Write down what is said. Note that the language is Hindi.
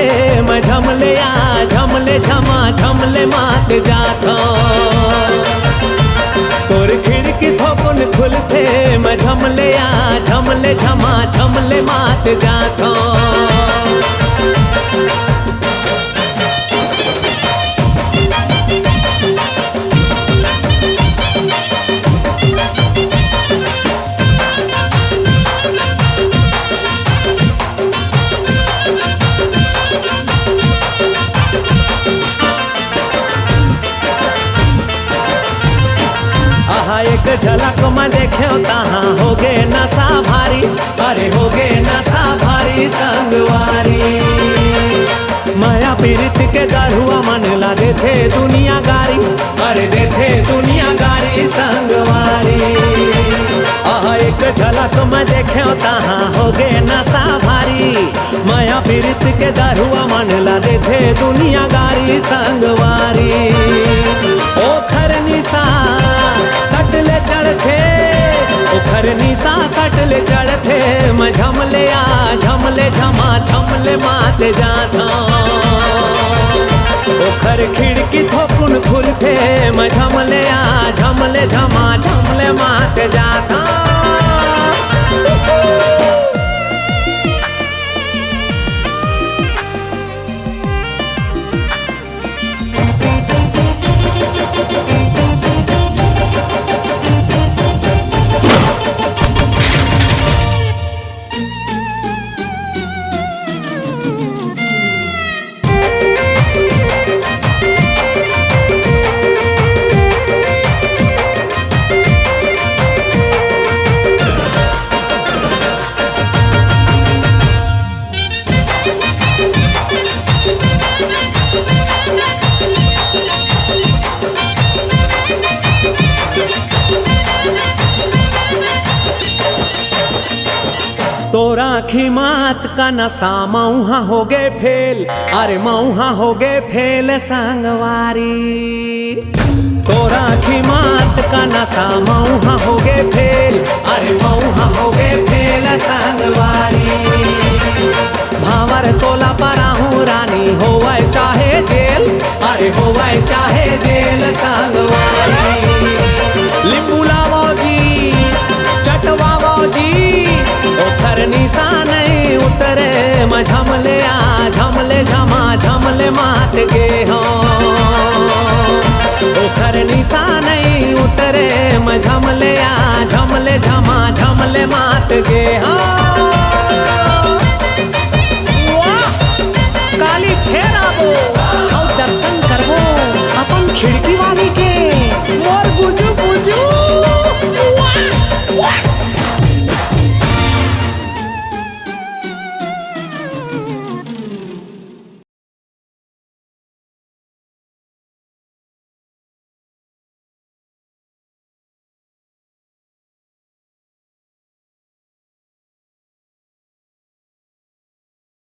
थे मैं झमले आ झमले झमा झमले मात जाता। तोर खिड़की थोकुन खुलते मैं झमले आ झमले झमा झमले मात जाता। एक झलक में देखे तहाँ हो गे नशा भारी, अरे हो गे नशा भारी संगवारी। माया पीरित के दरुआ मन ला देथे दुनिया गारी, अरे देथे दुनिया गारी संगवारी। एक झलक में देखे तहाँ हो गे नशा भारी, माया पीरित के दरुआ मन ला देथे दुनिया गारी संगवारी। ओखर निशा सटले चढ़ते, ओखर निशा सटले चढ़ते मैं झमले आ झमले झमा झमले मात जाता। ओखर खिड़की थोकुन खुलते मैं झमले आ झमले झमा झमले मात जाता। तोरा आँखी मात का नशा मऊहा हो गे फेल, अरे मऊहा हो गे फेल संगवारी। तोरा आँखी मात का नशा मऊहा हो गे फेल, अरे मऊहा हो गे फेल संगवारी। भावर तोला पराहू रानी होवे चाहे जेल, अरे होवे चाहे जेल संगवारी। लिंबू लावो जी चटवावो जी, ओखर निशा नहीं उतरे मैं झमले आ झमले झमा झमले मात गे हों। ओखर निशा नहीं उतरे मैं झमले आ झमले झमा झमले मात गे हों।